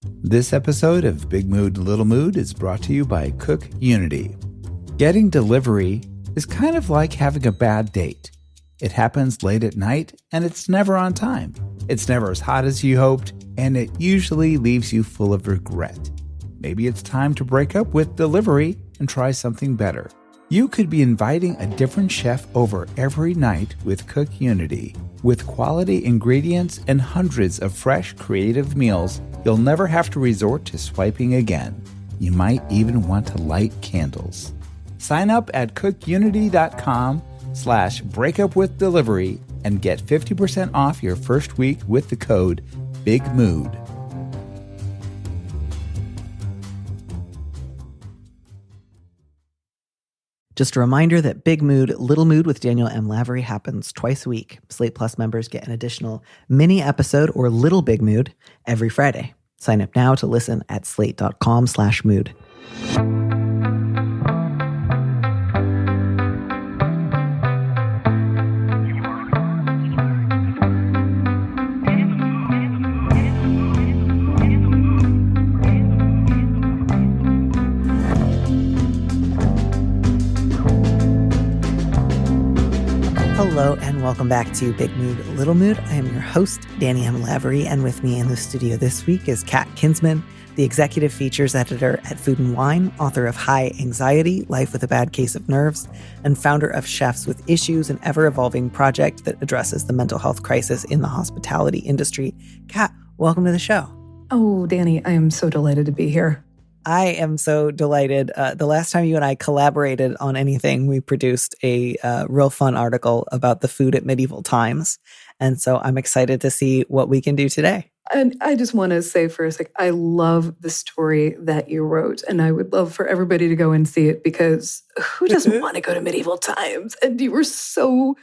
This episode of Big Mood, Little Mood is brought to you by Cook Unity. Getting delivery is kind of like having a bad date. It happens late at night, and it's never on time. It's never as hot as you hoped, and it usually leaves you full of regret. Maybe it's time to break up with delivery and try something better. You could be inviting a different chef over every night with Cook Unity. With quality ingredients and hundreds of fresh, creative meals, you'll never have to resort to swiping again. You might even want to light candles. Sign up at cookunity.com/breakupwithdelivery and get 50% off your first week with the code BIGMOOD. Just a reminder that Big Mood, Little Mood with Daniel M. Lavery happens twice a week. Slate Plus members get an additional mini episode or Little Big Mood every Friday. Sign up now to listen at slate.com/mood. Hello and welcome back to Big Mood, Little Mood. I am your host, Danny M. Lavery, and with me in the studio this week is Kat Kinsman, the executive features editor at Food & Wine, author of High Anxiety, Life with a Bad Case of Nerves, and founder of Chefs with Issues, an ever-evolving project that addresses the mental health crisis in the hospitality industry. Kat, welcome to the show. Oh, Danny, I am so delighted to be here. I am so delighted. The last time you and I collaborated on anything, we produced a real fun article about the food at medieval times. And so I'm excited to see what we can do today. And I just want to say first, I love the story that you wrote, and I would love for everybody to go and see it, because who doesn't want to go to medieval times? And you were so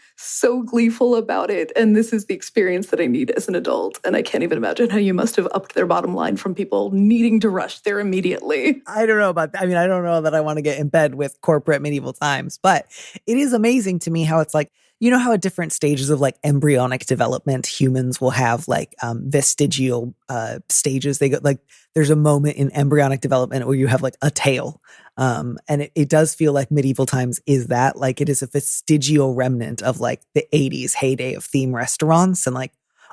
gleeful about it. And this is the experience that I need as an adult. And I can't even imagine how you must have upped their bottom line from people needing to rush there immediately. I don't know about that. I mean, I don't know that I want to get in bed with corporate medieval times, but it is amazing to me how it's like, you know how at different stages of like embryonic development, humans will have like vestigial stages. They go like, there's a moment in embryonic development where you have like a tail. And it does feel like medieval times is that, like it is a vestigial remnant of like the 80s heyday of theme restaurants. And like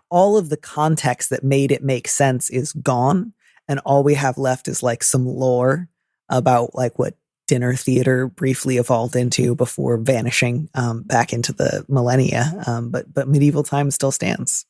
all of the context that made it make sense is gone. And all we have left is like some lore about like what dinner theater briefly evolved into before vanishing back into the millennia. But medieval times still stands.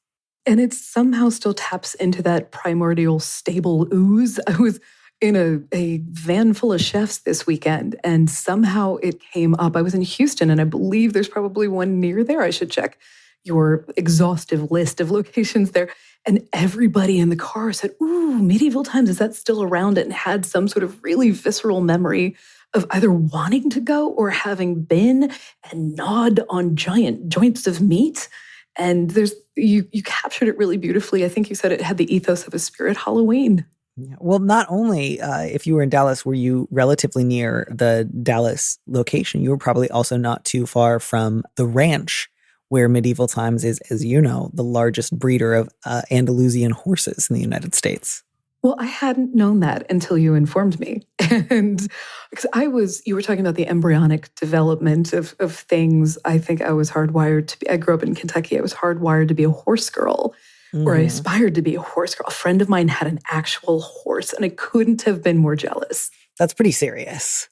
And it somehow still taps into that primordial stable ooze. I was in a van full of chefs this weekend, and somehow it came up. I was in Houston, and I believe there's probably one near there. I should check your exhaustive list of locations there. And everybody in the car said, ooh, medieval times, is that still around? And had some sort of really visceral memory of either wanting to go or having been, and gnawed on giant joints of meat. And you captured it really beautifully. I think you said it had the ethos of a spirit Halloween. Yeah. Well, not only if you were in Dallas, were you relatively near the Dallas location, you were probably also not too far from the ranch where medieval times is, as you know, the largest breeder of Andalusian horses in the United States. Well, I hadn't known that until you informed me. And because you were talking about the embryonic development of things. I think I was hardwired to be, I grew up in Kentucky. I was hardwired to be a horse girl, or I aspired to be a horse girl. A friend of mine had an actual horse, and I couldn't have been more jealous. That's pretty serious.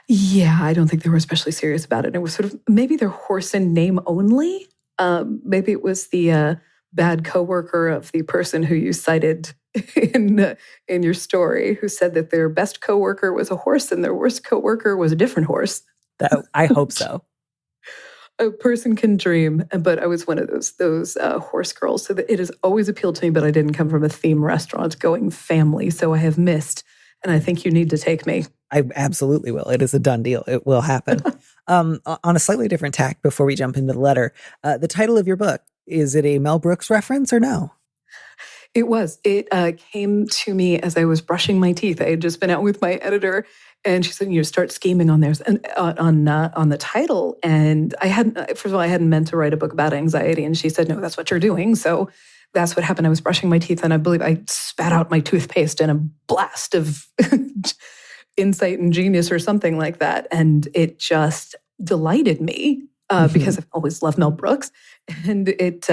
Yeah, I don't think they were especially serious about it. It was sort of maybe their horse in name only. Maybe it was the bad coworker of the person who you cited in your story, who said that their best coworker was a horse and their worst coworker was a different horse. I hope so. A person can dream, but I was one of those horse girls. So that it has always appealed to me, but I didn't come from a theme restaurant going family, so I have missed. And I think you need to take me. I absolutely will. It is a done deal. It will happen. On a slightly different tack, before we jump into the letter, the title of your book, is it a Mel Brooks reference or no? It was. It came to me as I was brushing my teeth. I had just been out with my editor, and she said, start scheming on theirs and on the title. And I hadn't meant to write a book about anxiety. And she said, no, that's what you're doing. So that's what happened. I was brushing my teeth and I believe I spat out my toothpaste in a blast of insight and genius or something like that. And it just delighted me because I've always loved Mel Brooks. And it,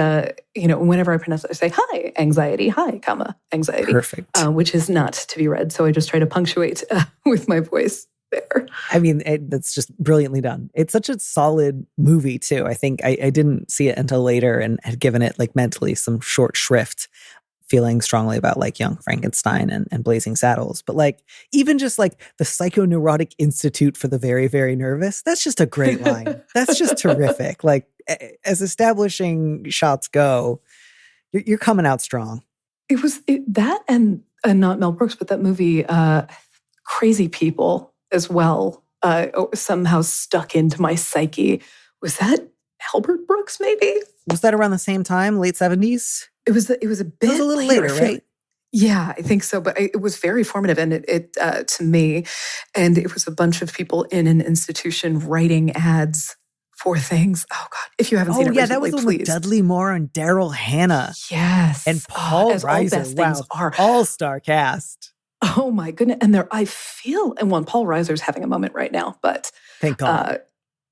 whenever I pronounce it, I say, hi, anxiety, hi, comma, anxiety. Perfect. Which is not to be read. So I just try to punctuate with my voice there. I mean, that's just brilliantly done. It's such a solid movie, too. I think I didn't see it until later and had given it like mentally some short shrift, feeling strongly about like Young Frankenstein and Blazing Saddles. But like, even just like the Psychoneurotic Institute for the Very, Very Nervous, that's just a great line. That's just terrific. Like, as establishing shots go, you're coming out strong. It was that and not Mel Brooks, but that movie, Crazy People as well, somehow stuck into my psyche. Was that Albert Brooks, maybe? Was that around the same time, late 70s? It was a bit It was a little later, right? Yeah, I think so. But it was very formative, and it to me, and it was a bunch of people in an institution writing ads for things. Oh God, if you haven't seen it recently, that was the one please. With Dudley Moore and Daryl Hannah. Yes, and Paul as Reiser. All best things are. All-star cast. Oh my goodness! And Paul Reiser's having a moment right now, but thank God.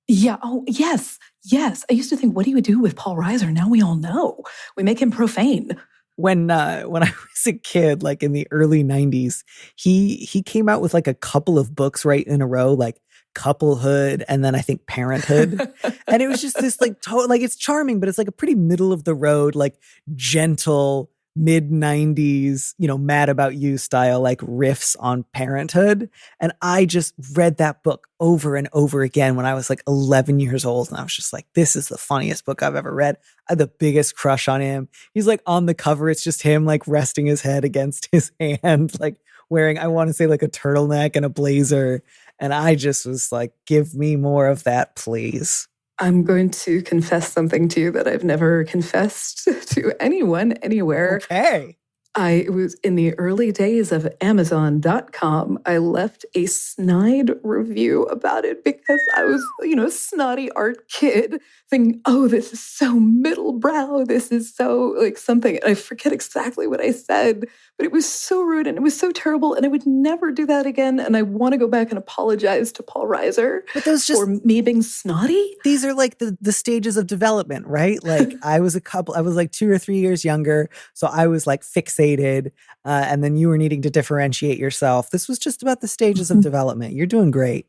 Yeah. Oh, yes. Yes. I used to think, what do you do with Paul Reiser? Now we all know. We make him profane. When I was a kid, like in the early 90s, he came out with like a couple of books right in a row, like Couplehood and then I think Parenthood. And it was just this like, it's charming, but it's like a pretty middle of the road, like gentle, mid-90s, Mad About You style, like riffs on parenthood. And I just read that book over and over again when I was like 11 years old. And I was just like, this is the funniest book I've ever read. I had the biggest crush on him. He's like on the cover. It's just him like resting his head against his hand, like wearing, I want to say like a turtleneck and a blazer. And I just was like, give me more of that, please. I'm going to confess something to you that I've never confessed to anyone, anywhere. Okay. It was in the early days of Amazon.com. I left a snide review about it because I was, a snotty art kid thinking, oh, this is so middle brow. This is so like something. And I forget exactly what I said, but it was so rude and it was so terrible. And I would never do that again. And I want to go back and apologize to Paul Reiser for me being snotty. These are like the stages of development, right? Like I was like 2 or 3 years younger. So I was like fixated. And then you were needing to differentiate yourself. This was just about the stages of development. You're doing great.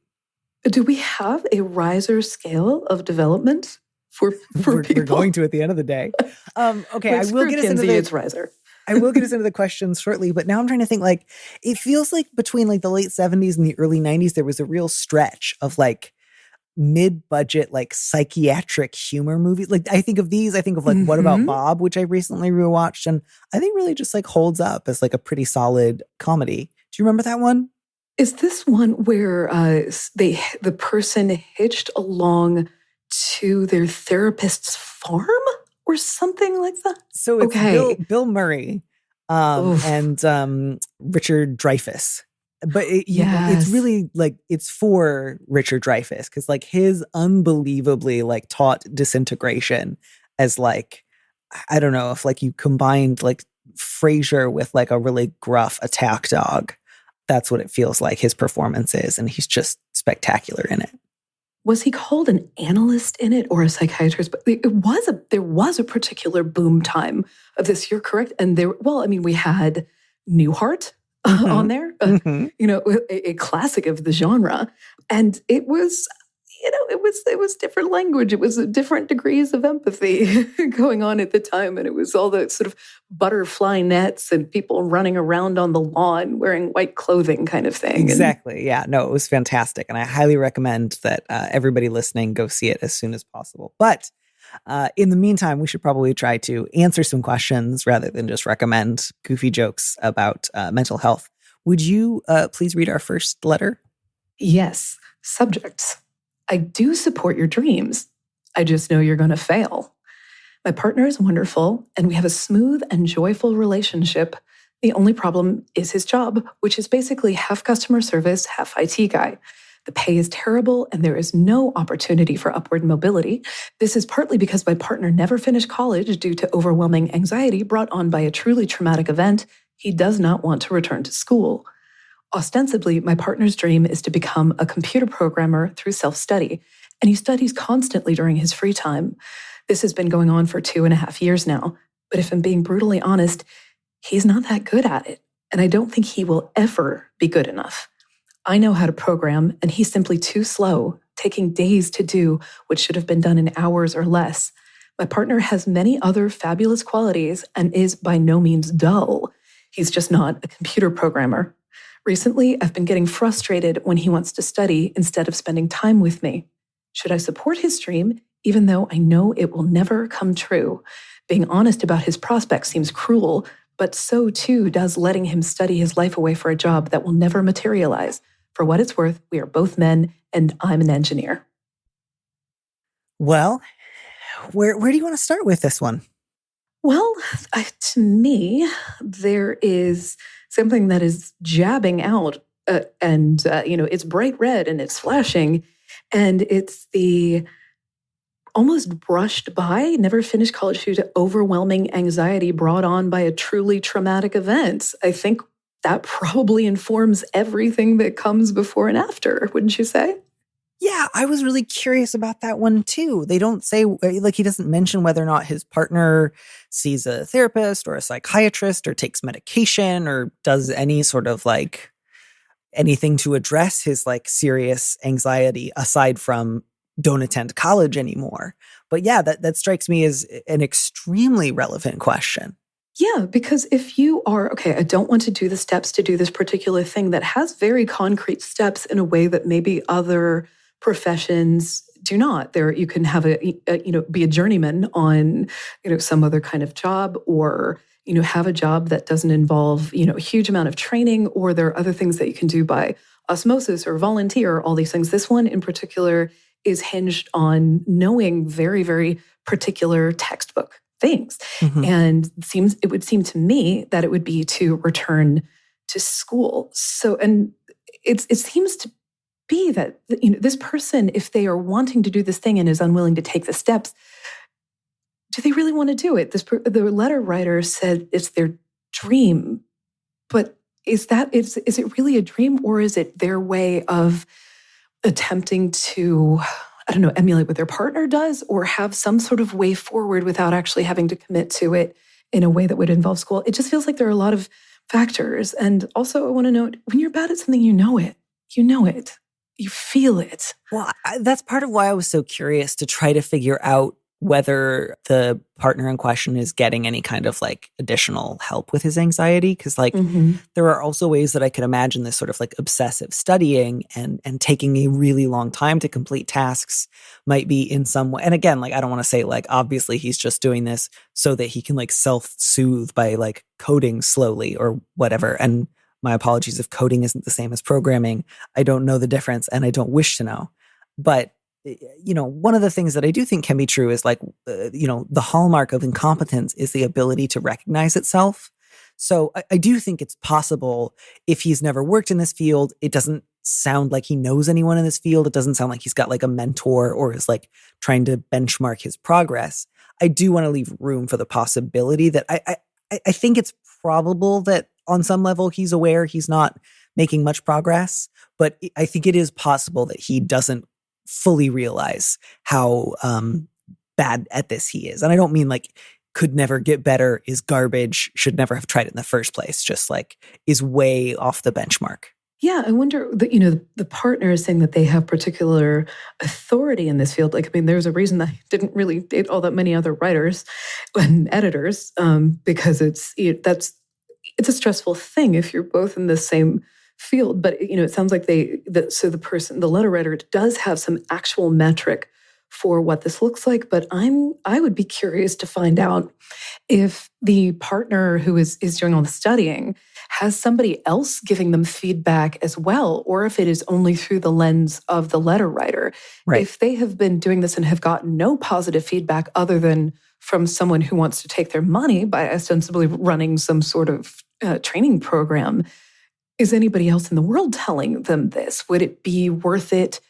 Do we have a Reiser scale of development for people? We're going to at the end of the day. Okay, I will get us into it's Reiser. I will get us into the questions shortly, but now I'm trying to think, like, it feels like between like the late 70s and the early 90s, there was a real stretch of like mid-budget, like psychiatric humor movies. Like I think of like What About Bob, which I recently rewatched, and I think really just like holds up as like a pretty solid comedy. Do you remember that one? Is this one where the person hitched along to their therapist's farm or something like that? So it's Bill Murray and Richard Dreyfuss. But it's really like it's for Richard Dreyfuss because like his unbelievably like taut disintegration as like, I don't know if like you combined like Frasier with like a really gruff attack dog. That's what it feels like his performance is. And he's just spectacular in it. Was he called an analyst in it or a psychiatrist? But there was a particular boom time of this. You're correct. And we had Newhart on there, a classic of the genre. And it was, it was different language. It was different degrees of empathy going on at the time. And it was all the sort of butterfly nets and people running around on the lawn wearing white clothing kind of thing. Exactly. Yeah, no, it was fantastic. And I highly recommend that everybody listening go see it as soon as possible. But in the meantime, we should probably try to answer some questions rather than just recommend goofy jokes about mental health. Would you please read our first letter? Yes. Subjects. I do support your dreams. I just know you're going to fail. My partner is wonderful, and we have a smooth and joyful relationship. The only problem is his job, which is basically half customer service, half IT guy. The pay is terrible and there is no opportunity for upward mobility. This is partly because my partner never finished college due to overwhelming anxiety brought on by a truly traumatic event. He does not want to return to school. Ostensibly, my partner's dream is to become a computer programmer through self-study, and he studies constantly during his free time. This has been going on for 2.5 years now, but if I'm being brutally honest, he's not that good at it, and I don't think he will ever be good enough. I know how to program, and he's simply too slow, taking days to do what should have been done in hours or less. My partner has many other fabulous qualities and is by no means dull. He's just not a computer programmer. Recently, I've been getting frustrated when he wants to study instead of spending time with me. Should I support his dream, even though I know it will never come true? Being honest about his prospects seems cruel, but so too does letting him study his life away for a job that will never materialize. For what it's worth, we are both men, and I'm an engineer. Well, where do you want to start with this one? Well, to me, there is something that is jabbing out, and it's bright red and it's flashing, and it's the almost brushed by, never finished college due to overwhelming anxiety brought on by a truly traumatic event. I think that probably informs everything that comes before and after, wouldn't you say? Yeah, I was really curious about that one too. They don't say, like, he doesn't mention whether or not his partner sees a therapist or a psychiatrist or takes medication or does any sort of like anything to address his like serious anxiety aside from don't attend college anymore. But yeah, that strikes me as an extremely relevant question. Yeah, because if you are, okay, I don't want to do the steps to do this particular thing that has very concrete steps in a way that maybe other professions do not. There, you can have be a journeyman on, some other kind of job, or, have a job that doesn't involve, a huge amount of training, or there are other things that you can do by osmosis or volunteer, all these things. This one in particular is hinged on knowing very, very particular textbook things. Mm-hmm. And it would seem to me that it would be to return to school. So, and it seems to be that, this person, if they are wanting to do this thing and is unwilling to take the steps, do they really want to do it? The letter writer said it's their dream, but is it really a dream, or is it their way of attempting to, emulate what their partner does, or have some sort of way forward without actually having to commit to it in a way that would involve school? It just feels like there are a lot of factors. And also I want to note, when you're bad at something, you know it. You feel it. Well, that's part of why I was so curious to try to figure out whether the partner in question is getting any kind of like additional help with his anxiety. Because there are also ways that I could imagine this sort of like obsessive studying and taking a really long time to complete tasks might be in some way. And again, like, I don't want to say like, obviously he's just doing this so that he can like self-soothe by like coding slowly or whatever. And my apologies if coding isn't the same as programming. I don't know the difference and I don't wish to know. But, one of the things that I do think can be true is like, the hallmark of incompetence is the ability to recognize itself. So I do think it's possible if he's never worked in this field, it doesn't sound like he knows anyone in this field. It doesn't sound like he's got like a mentor or is like trying to benchmark his progress. I do want to leave room for the possibility that I think it's probable that on some level he's aware he's not making much progress, but I think it is possible that he doesn't fully realize how bad at this he is. And I don't mean like could never get better, is garbage, should never have tried it in the first place, just like is way off the benchmark. Yeah, I wonder that, the partner is saying that they have particular authority in this field. Like, I mean, there's a reason that I didn't really date all that many other writers and editors, because it's a stressful thing if you're both in the same field. But, it sounds like the letter writer does have some actual metric for what this looks like. But I would be curious to find out if the partner who is doing all the studying has somebody else giving them feedback as well, or if it is only through the lens of the letter writer. Right. If they have been doing this and have gotten no positive feedback other than from someone who wants to take their money by ostensibly running some sort of training program, is anybody else in the world telling them this? Would it be worth it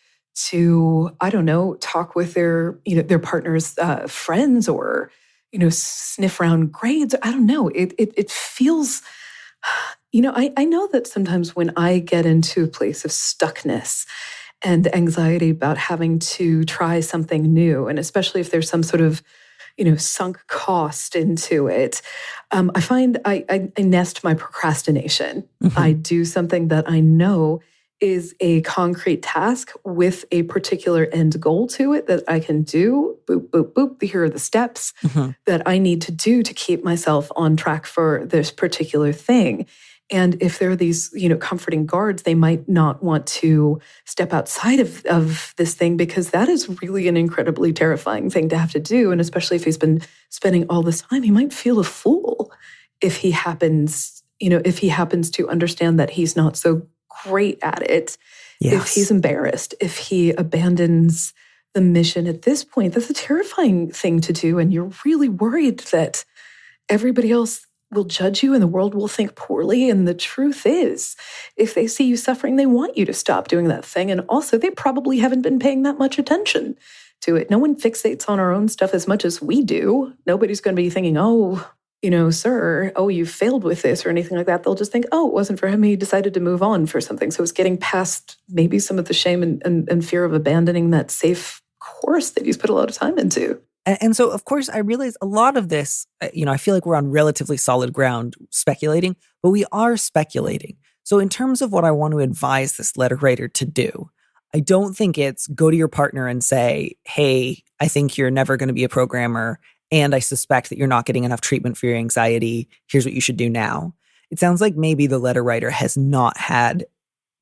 to, I don't know, talk with their partner's friends, or, sniff around grades? I don't know. It feels, I know that sometimes when I get into a place of stuckness and anxiety about having to try something new, and especially if there's some sort of sunk cost into it, I find I nest my procrastination. Mm-hmm. I do something that I know is a concrete task with a particular end goal to it that I can do. Boop, boop, boop. Here are the steps that I need to do to keep myself on track for this particular thing. And if there are these, comforting guards, they might not want to step outside of this thing, because that is really an incredibly terrifying thing to have to do. And especially if he's been spending all this time, he might feel a fool if he happens to understand that he's not so great at it. Yes. If he's embarrassed, if he abandons the mission at this point, that's a terrifying thing to do. And you're really worried that everybody else will judge you and the world will think poorly. And the truth is, if they see you suffering, they want you to stop doing that thing. And also, they probably haven't been paying that much attention to it. No one fixates on our own stuff as much as we do. Nobody's going to be thinking, oh, sir, oh, you failed with this or anything like that. They'll just think, oh, it wasn't for him. He decided to move on for something. So it's getting past maybe some of the shame and fear of abandoning that safe course that he's put a lot of time into. And so, of course, I realize a lot of this, I feel like we're on relatively solid ground speculating, but we are speculating. So in terms of what I want to advise this letter writer to do, I don't think it's go to your partner and say, hey, I think you're never going to be a programmer, and I suspect that you're not getting enough treatment for your anxiety. Here's what you should do now. It sounds like maybe the letter writer has not had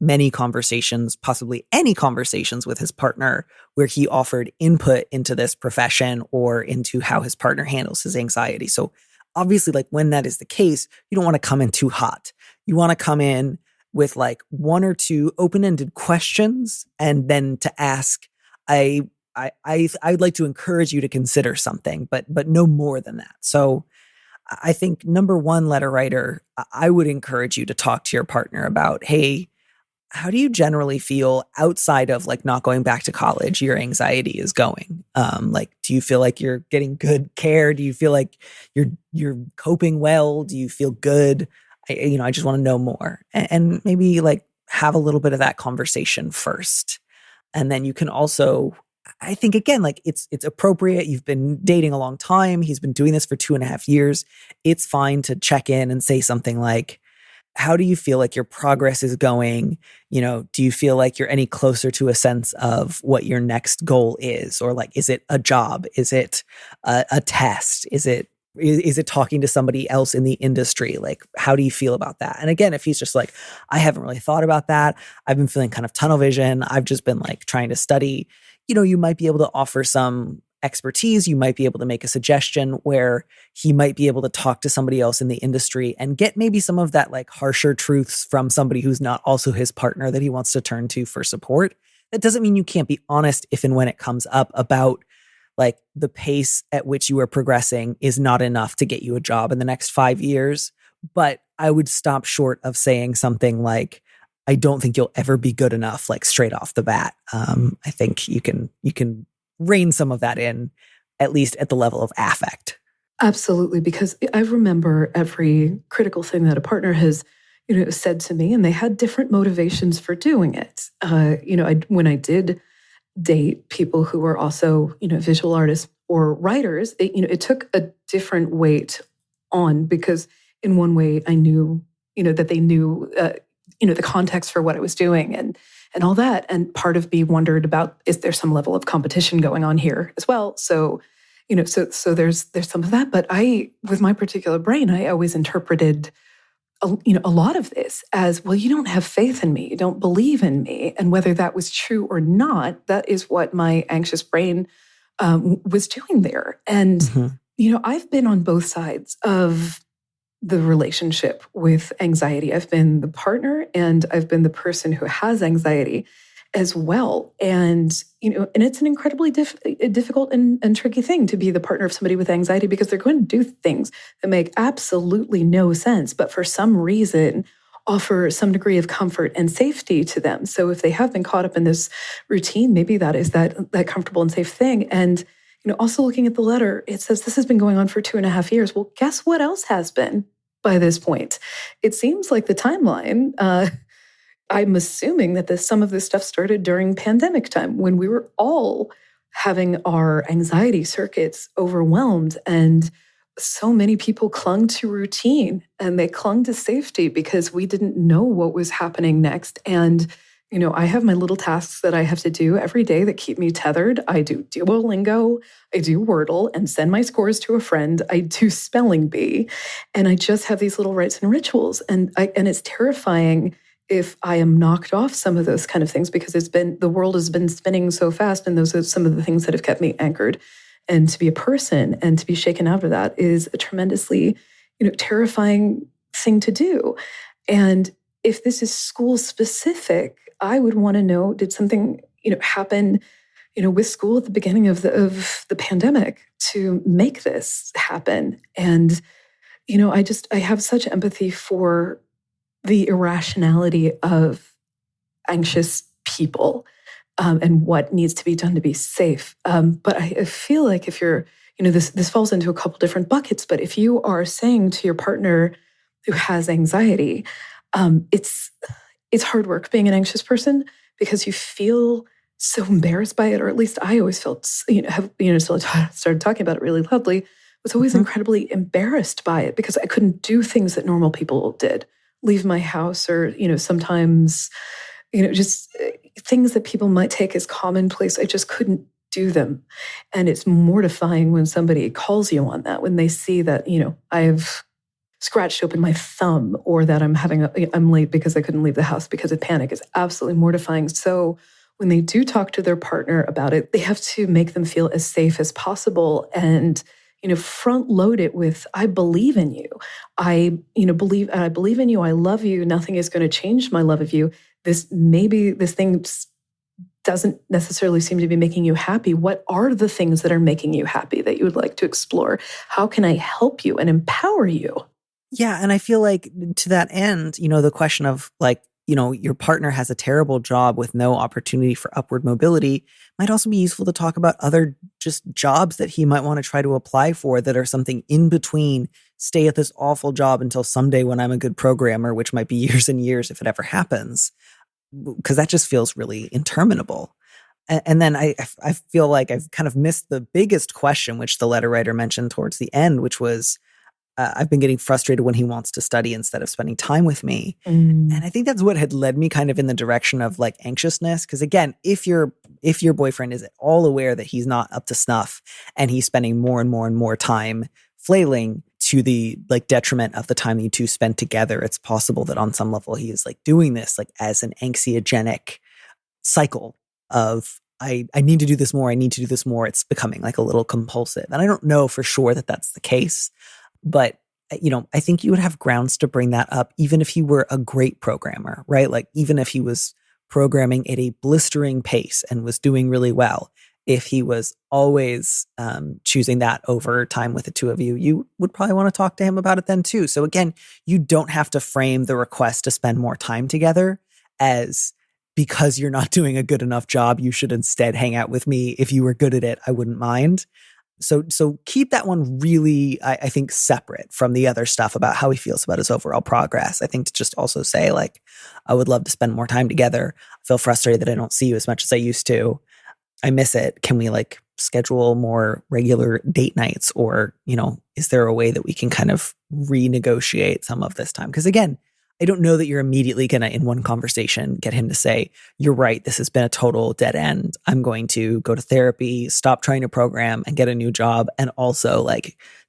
many conversations, possibly any conversations with his partner where he offered input into this profession or into how his partner handles his anxiety. So obviously, like when that is the case, you don't want to come in too hot. You want to come in with like one or two open-ended questions, and then to ask, I'd like to encourage you to consider something, but no more than that. So I think number one, letter writer, I would encourage you to talk to your partner about, hey, how do you generally feel outside of like not going back to college, your anxiety is going? Do you feel like you're getting good care? Do you feel like you're coping well? Do you feel good? I just want to know more, and maybe like have a little bit of that conversation first. And then you can also, I think again, like it's appropriate. You've been dating a long time. He's been doing this for 2.5 years. It's fine to check in and say something like, how do you feel like your progress is going? Do you feel like you're any closer to a sense of what your next goal is? Or like, is it a job? Is it a test? Is it talking to somebody else in the industry? Like, how do you feel about that? And again, if he's just like, I haven't really thought about that, I've been feeling kind of tunnel vision, I've just been like trying to study, you might be able to offer some expertise. You might be able to make a suggestion where he might be able to talk to somebody else in the industry and get maybe some of that like harsher truths from somebody who's not also his partner that he wants to turn to for support. That doesn't mean you can't be honest if and when it comes up about like the pace at which you are progressing is not enough to get you a job in the next 5 years. But I would stop short of saying something like, I don't think you'll ever be good enough, like straight off the bat. I think you can rein some of that in, at least at the level of affect. Absolutely, because I remember every critical thing that a partner has, said to me, and they had different motivations for doing it. When I did date people who were also, visual artists or writers, it took a different weight on, because in one way I knew, that they knew, the context for what I was doing and all that. And part of me wondered about, is there some level of competition going on here as well? So, so there's some of that. But with my particular brain, I always interpreted, a lot of this as, well, you don't have faith in me. You don't believe in me. And whether that was true or not, that is what my anxious brain was doing there. And, I've been on both sides of the relationship with anxiety. I've been the partner and I've been the person who has anxiety as well. And, and it's an incredibly difficult and tricky thing to be the partner of somebody with anxiety, because they're going to do things that make absolutely no sense. But for some reason, offer some degree of comfort and safety to them. So if they have been caught up in this routine, maybe that is that comfortable and safe thing. And also looking at the letter, it says this has been going on for 2.5 years. Well, guess what else has been by this point? It seems like the timeline, I'm assuming that some of this stuff started during pandemic time when we were all having our anxiety circuits overwhelmed, and so many people clung to routine and they clung to safety because we didn't know what was happening next. And, I have my little tasks that I have to do every day that keep me tethered. I do Duolingo, I do Wordle and send my scores to a friend. I do spelling bee, and I just have these little rites and rituals. And it's terrifying if I am knocked off some of those kind of things, because the world has been spinning so fast, and those are some of the things that have kept me anchored. And to be a person and to be shaken out of that is a tremendously, terrifying thing to do. And if this is school specific, I would want to know, did something, happen, with school at the beginning of the pandemic to make this happen? And, I have such empathy for the irrationality of anxious people and what needs to be done to be safe. But I feel like if you're, this falls into a couple different buckets, but if you are saying to your partner who has anxiety, it's hard work being an anxious person because you feel so embarrassed by it, or at least I always felt, started talking about it really loudly, was always incredibly embarrassed by it because I couldn't do things that normal people did. Leave my house, or, sometimes, just things that people might take as commonplace. I just couldn't do them. And it's mortifying when somebody calls you on that, when they see that, I've scratched open my thumb, or that I'm late because I couldn't leave the house because of panic. Is absolutely mortifying. So when they do talk to their partner about it, they have to make them feel as safe as possible and, front load it with, I believe in you. I believe in you. I love you. Nothing is going to change my love of you. This thing doesn't necessarily seem to be making you happy. What are the things that are making you happy that you would like to explore? How can I help you and empower you? Yeah. And I feel like to that end, the question of your partner has a terrible job with no opportunity for upward mobility might also be useful to talk about other just jobs that he might want to try to apply for that are something in between stay at this awful job until someday when I'm a good programmer, which might be years and years if it ever happens, because that just feels really interminable. And then I feel like I've kind of missed the biggest question, which the letter writer mentioned towards the end, which was, I've been getting frustrated when he wants to study instead of spending time with me. And I think that's what had led me kind of in the direction of anxiousness. Because again, if your boyfriend is at all aware that he's not up to snuff and he's spending more and more and more time flailing to the detriment of the time you two spend together, it's possible that on some level he is doing this as an anxiogenic cycle of I need to do this more. I need to do this more. It's becoming a little compulsive. And I don't know for sure that that's the case. But, I think you would have grounds to bring that up even if he were a great programmer, right? Even if he was programming at a blistering pace and was doing really well, if he was always choosing that over time with the two of you, you would probably want to talk to him about it then too. So again, you don't have to frame the request to spend more time together as because you're not doing a good enough job, you should instead hang out with me. If you were good at it, I wouldn't mind. So keep that one really, I think, separate from the other stuff about how he feels about his overall progress. I think to just also say I would love to spend more time together. I feel frustrated that I don't see you as much as I used to. I miss it. Can we schedule more regular date nights? Or, is there a way that we can kind of renegotiate some of this time? Because again, I don't know that you're immediately going to, in one conversation, get him to say, you're right, this has been a total dead end. I'm going to go to therapy, stop trying to program and get a new job. And also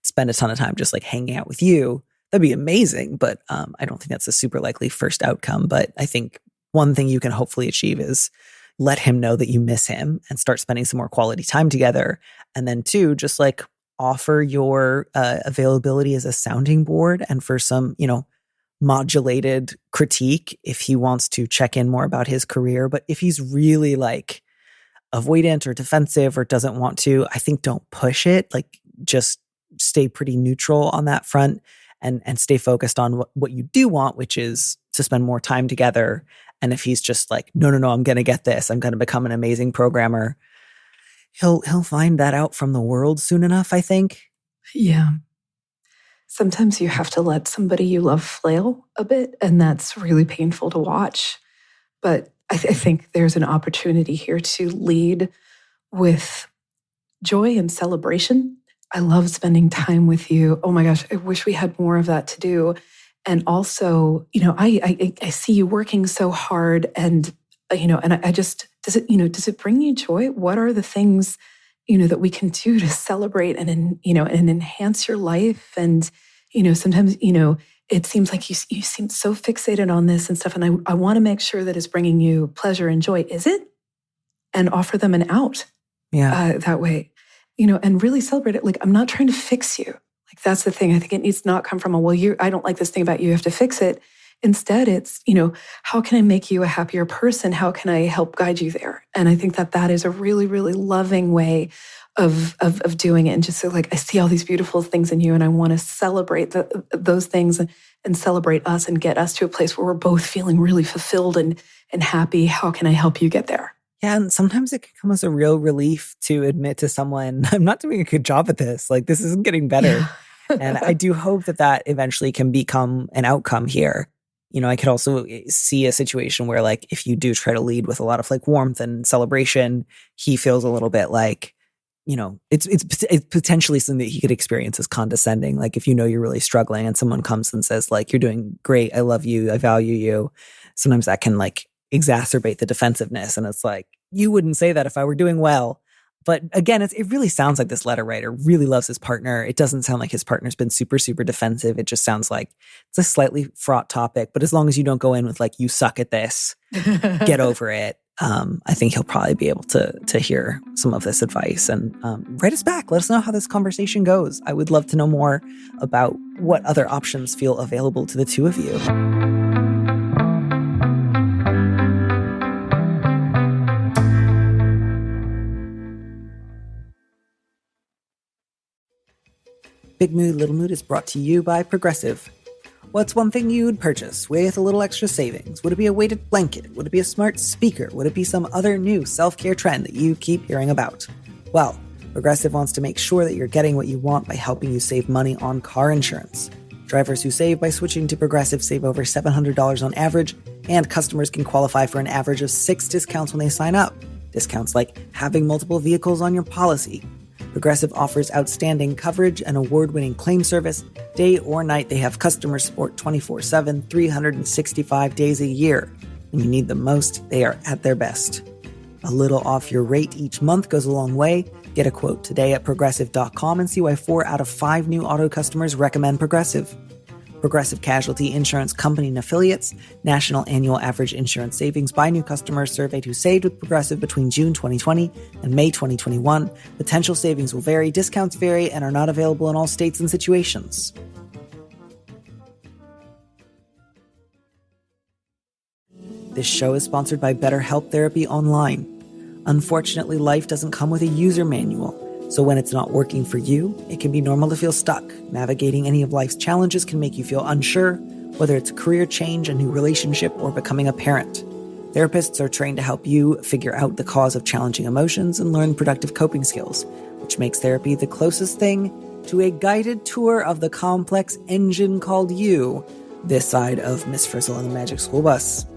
spend a ton of time just hanging out with you. That'd be amazing. But I don't think that's a super likely first outcome. But I think one thing you can hopefully achieve is let him know that you miss him and start spending some more quality time together. And then two, just offer your availability as a sounding board and for some, modulated critique if he wants to check in more about his career. But if he's really avoidant or defensive or doesn't want to, I think don't push it. Just stay pretty neutral on that front and stay focused on what you do want, which is to spend more time together. And if he's just like, no, I'm going to get this. I'm going to become an amazing programmer. He'll find that out from the world soon enough, I think. Yeah. Sometimes you have to let somebody you love flail a bit, and that's really painful to watch. But I think there's an opportunity here to lead with joy and celebration. I love spending time with you. Oh my gosh, I wish we had more of that to do. And also, I see you working so hard, and and I just, does it bring you joy? What are the things that we can do to celebrate and enhance your life? And sometimes it seems like you seem so fixated on this and stuff, and I want to make sure that it's bringing you pleasure and joy. Is it? And offer them an out. Yeah, that way, and really celebrate it. Like, I'm not trying to fix you. Like, that's the thing. I think it needs to not come from I don't like this thing about you. You have to fix it. Instead, it's, how can I make you a happier person? How can I help guide you there? And I think that is a really, really loving way of doing it. And just so, like, I see all these beautiful things in you, and I want to celebrate those things and celebrate us and get us to a place where we're both feeling really fulfilled and happy. How can I help you get there? Yeah, and sometimes it can come as a real relief to admit to someone, I'm not doing a good job at this. Like, this isn't getting better. Yeah. And I do hope that eventually can become an outcome here. I could also see a situation where, like, if you do try to lead with a lot of like warmth and celebration, he feels a little bit like, it's potentially something that he could experience as condescending. Like, if you're really struggling and someone comes and says like, you're doing great, I love you, I value you, sometimes that can like exacerbate the defensiveness. And it's like, you wouldn't say that if I were doing well. But again, it really sounds like this letter writer really loves his partner. It doesn't sound like his partner's been super, super defensive. It just sounds like it's a slightly fraught topic. But as long as you don't go in with like, you suck at this, get over it. I think he'll probably be able to hear some of this advice and write us back. Let us know how this conversation goes. I would love to know more about what other options feel available to the two of you. Big Mood, Little Mood is brought to you by Progressive. What's one thing you'd purchase with a little extra savings? Would it be a weighted blanket? Would it be a smart speaker? Would it be some other new self-care trend that you keep hearing about? Well, Progressive wants to make sure that you're getting what you want by helping you save money on car insurance. Drivers who save by switching to Progressive save over $700 on average, and customers can qualify for an average of 6 discounts when they sign up. Discounts like having multiple vehicles on your policy. Progressive offers outstanding coverage and award-winning claim service. Day or night, they have customer support 24/7, 365 days a year. When you need them most, they are at their best. A little off your rate each month goes a long way. Get a quote today at Progressive.com and see why 4 out of 5 new auto customers recommend Progressive. Progressive Casualty Insurance Company and Affiliates. National annual average insurance savings by new customers surveyed who saved with Progressive between June 2020 and May 2021. Potential savings will vary, discounts vary, and are not available in all states and situations. This show is sponsored by BetterHelp Therapy Online. Unfortunately, life doesn't come with a user manual. So when it's not working for you, it can be normal to feel stuck. Navigating any of life's challenges can make you feel unsure, whether it's a career change, a new relationship, or becoming a parent. Therapists are trained to help you figure out the cause of challenging emotions and learn productive coping skills, which makes therapy the closest thing to a guided tour of the complex engine called you, this side of Miss Frizzle and the Magic School Bus.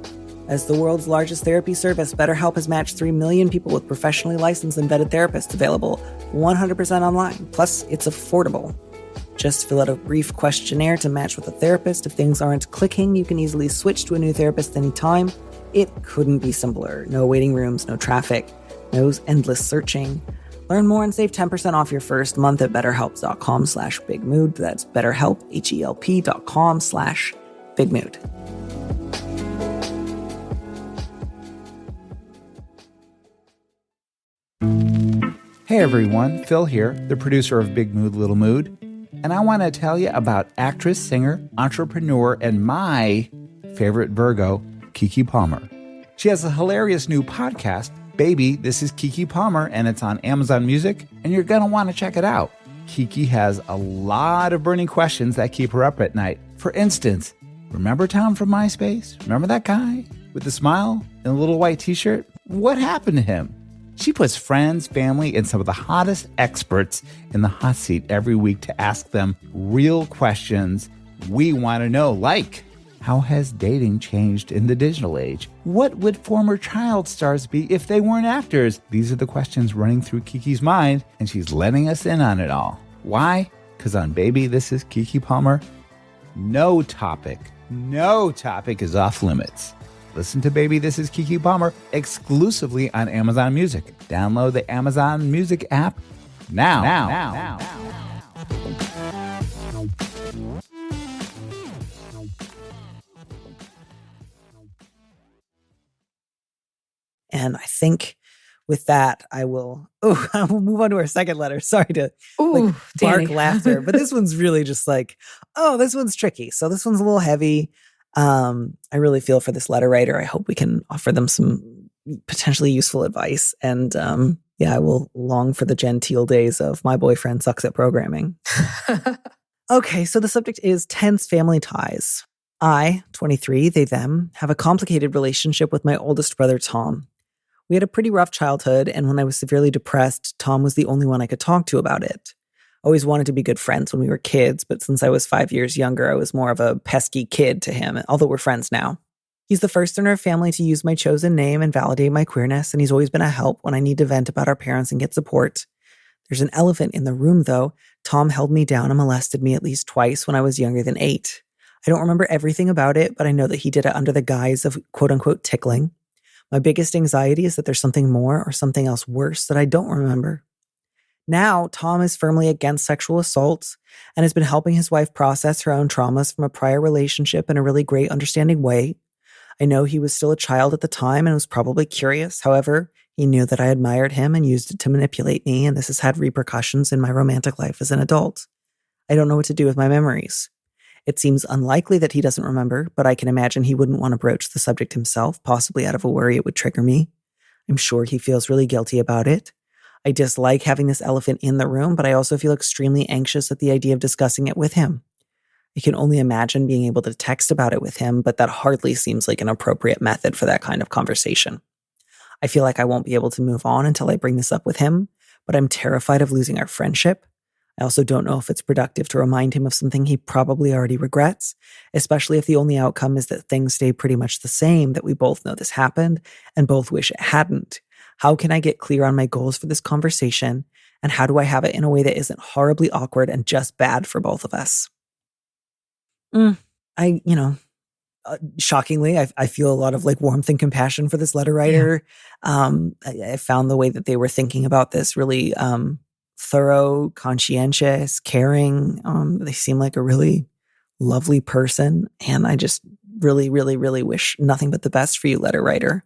As the world's largest therapy service, BetterHelp has matched 3 million people with professionally licensed and vetted therapists, available 100% online. Plus, it's affordable. Just fill out a brief questionnaire to match with a therapist. If things aren't clicking, you can easily switch to a new therapist anytime. It couldn't be simpler. No waiting rooms, no traffic, no endless searching. Learn more and save 10% off your first month at betterhelp.com/bigmood. That's BetterHelp, HELP.com/bigmood. Hey everyone, Phil here, the producer of Big Mood, Little Mood, and I want to tell you about actress, singer, entrepreneur, and my favorite Virgo, Keke Palmer. She has a hilarious new podcast, Baby, This is Keke Palmer, and it's on Amazon Music, and you're going to want to check it out. Keke has a lot of burning questions that keep her up at night. For instance, Remember Tom from MySpace? Remember that guy with the smile and a little white t-shirt? What happened to him? She puts friends, family, and some of the hottest experts in the hot seat every week to ask them real questions we want to know, like, how has dating changed in the digital age? What would former child stars be if they weren't actors? These are the questions running through Kiki's mind, and she's letting us in on it all. Why? Because on Baby, This is Kiki Palmer, no topic is off limits. Listen to Baby, This is Kiki Palmer exclusively on Amazon Music. Download the Amazon Music app now. And I think with that, I will move on to our second letter. Sorry to bark laughter, but this one's really just like, this one's tricky. So this one's a little heavy. I really feel for this letter writer. I hope we can offer them some potentially useful advice. And I will long for the genteel days of my boyfriend sucks at programming. Okay, so the subject is tense family ties. I, 23, they, them, have a complicated relationship with my oldest brother, Tom. We had a pretty rough childhood, and when I was severely depressed, Tom was the only one I could talk to about it. I always wanted to be good friends when we were kids, but since I was 5 years younger, I was more of a pesky kid to him, although we're friends now. He's the first in our family to use my chosen name and validate my queerness, and he's always been a help when I need to vent about our parents and get support. There's an elephant in the room, though. Tom held me down and molested me at least twice when I was younger than 8. I don't remember everything about it, but I know that he did it under the guise of quote-unquote tickling. My biggest anxiety is that there's something more or something else worse that I don't remember. Now, Tom is firmly against sexual assault and has been helping his wife process her own traumas from a prior relationship in a really great, understanding way. I know he was still a child at the time and was probably curious. However, he knew that I admired him and used it to manipulate me, and this has had repercussions in my romantic life as an adult. I don't know what to do with my memories. It seems unlikely that he doesn't remember, but I can imagine he wouldn't want to broach the subject himself, possibly out of a worry it would trigger me. I'm sure he feels really guilty about it. I dislike having this elephant in the room, but I also feel extremely anxious at the idea of discussing it with him. I can only imagine being able to text about it with him, but that hardly seems like an appropriate method for that kind of conversation. I feel like I won't be able to move on until I bring this up with him, but I'm terrified of losing our friendship. I also don't know if it's productive to remind him of something he probably already regrets, especially if the only outcome is that things stay pretty much the same, that we both know this happened and both wish it hadn't. How can I get clear on my goals for this conversation, and how do I have it in a way that isn't horribly awkward and just bad for both of us? Shockingly, I feel a lot of like warmth and compassion for this letter writer. Yeah. I found the way that they were thinking about this really thorough, conscientious, caring. They seem like a really lovely person. And I just really, really, really wish nothing but the best for you, letter writer.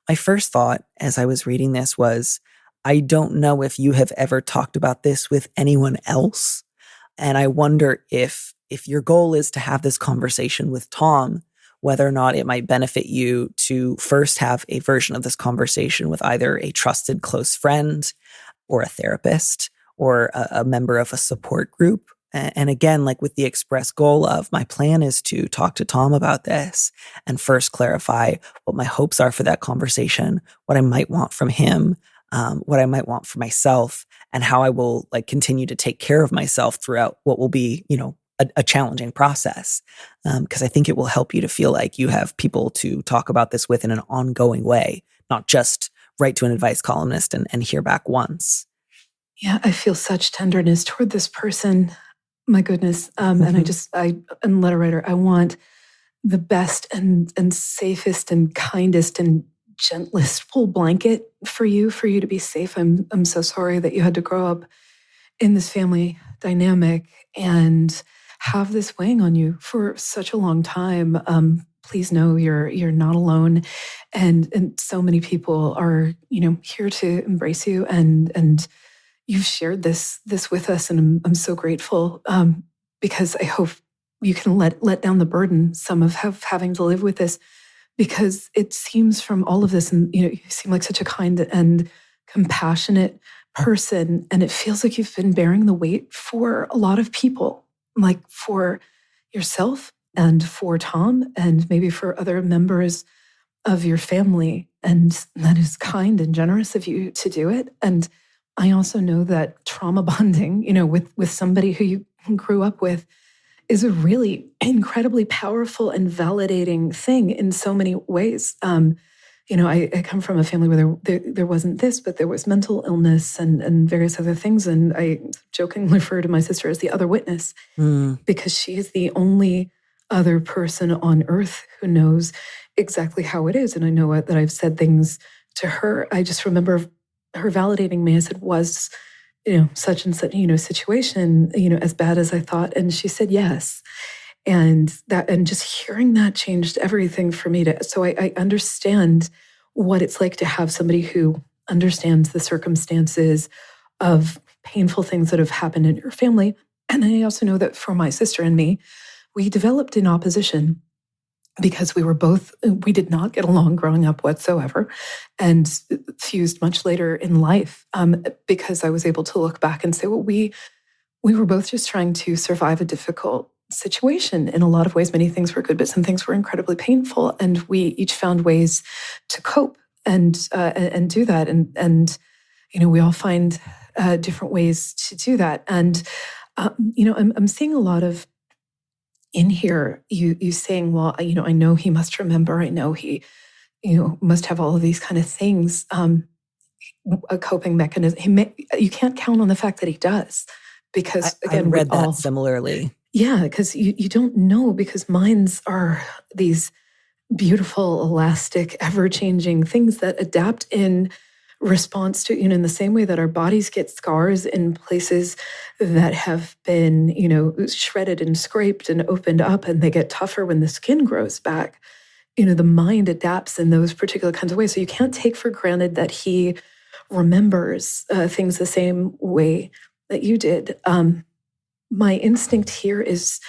My first thought as I was reading this was, I don't know if you have ever talked about this with anyone else. And I wonder if your goal is to have this conversation with Tom, whether or not it might benefit you to first have a version of this conversation with either a trusted close friend or a therapist or a member of a support group. And again, like with the express goal of my plan is to talk to Tom about this and first clarify what my hopes are for that conversation, what I might want from him, what I might want for myself, and how I will like continue to take care of myself throughout what will be, a challenging process. Because I think it will help you to feel like you have people to talk about this with in an ongoing way, not just write to an advice columnist and hear back once. Yeah, I feel such tenderness toward this person. My goodness. And and letter writer, I want the best and safest and kindest and gentlest full blanket for you to be safe. I'm so sorry that you had to grow up in this family dynamic and have this weighing on you for such a long time. Please know you're not alone, and so many people are here to embrace you, and you've shared this with us, and I'm so grateful because I hope you can let down the burden some of having to live with this, because it seems from all of this, and you seem like such a kind and compassionate person, and it feels like you've been bearing the weight for a lot of people, like for yourself and for Tom and maybe for other members of your family. And that is kind and generous of you to do it. And I also know that trauma bonding, with somebody who you grew up with is a really incredibly powerful and validating thing in so many ways. I come from a family where there wasn't this, but there was mental illness and various other things. And I jokingly refer to my sister as the other witness because she is the only other person on earth who knows exactly how it is. And I know that I've said things to her. I just remember her validating me. I said, was, such and such, situation, as bad as I thought. And she said, yes. And just hearing that changed everything for me so I understand what it's like to have somebody who understands the circumstances of painful things that have happened in your family. And I also know that for my sister and me, we developed in opposition because we did not get along growing up whatsoever, and fused much later in life because I was able to look back and say, well, we were both just trying to survive a difficult situation. In a lot of ways, many things were good, but some things were incredibly painful. And we each found ways to cope and do that. And we all find different ways to do that. And, I'm seeing a lot of in here, you saying, well, I know he must remember. I know he, must have all of these kind of things, a coping mechanism. You can't count on the fact that he does, because again, I read that similarly. Yeah, because you don't know, because minds are these beautiful, elastic, ever-changing things that adapt in response to, in the same way that our bodies get scars in places that have been, shredded and scraped and opened up, and they get tougher when the skin grows back. The mind adapts in those particular kinds of ways. So you can't take for granted that he remembers things the same way that you did. My instinct here is,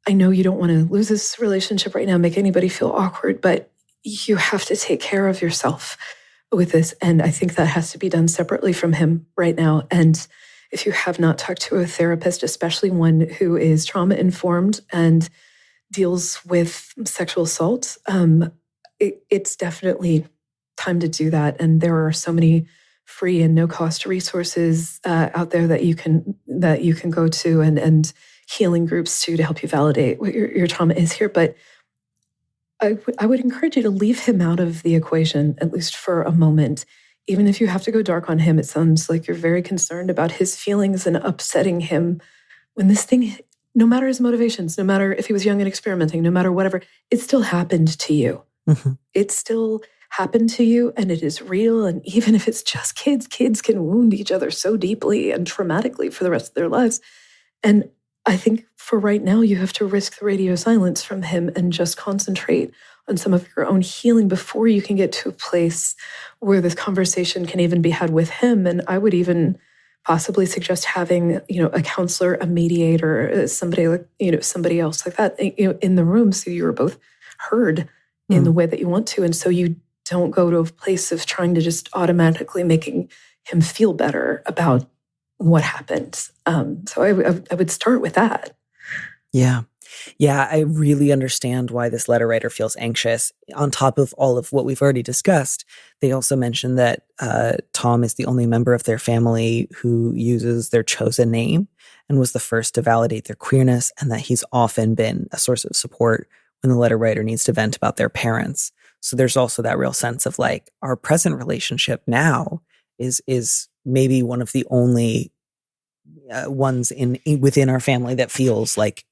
I know you don't want to lose this relationship right now, make anybody feel awkward, but you have to take care of yourself with this. And I think that has to be done separately from him right now. And if you have not talked to a therapist, especially one who is trauma-informed and deals with sexual assault, it's definitely time to do that. And there are so many free and no-cost resources out there that you can go to, and healing groups too, to help you validate what your trauma is here. But I would encourage you to leave him out of the equation, at least for a moment. Even if you have to go dark on him, it sounds like you're very concerned about his feelings and upsetting him. When this thing, no matter his motivations, no matter if he was young and experimenting, no matter whatever, it still happened to you. Mm-hmm. It still happened to you, and it is real. And even if it's just kids can wound each other so deeply and traumatically for the rest of their lives. And I think for right now, you have to risk the radio silence from him and just concentrate on some of your own healing before you can get to a place where this conversation can even be had with him. And I would even possibly suggest having, a counselor, a mediator, somebody else like that, in the room, so you're both heard in the way that you want to. And so you don't go to a place of trying to just automatically making him feel better about what happened. So I would start with that. Yeah. Yeah, I really understand why this letter writer feels anxious. On top of all of what we've already discussed, they also mentioned that Tom is the only member of their family who uses their chosen name and was the first to validate their queerness, and that he's often been a source of support when the letter writer needs to vent about their parents. So there's also that real sense of like, our present relationship now is maybe one of the only ones within our family that feels like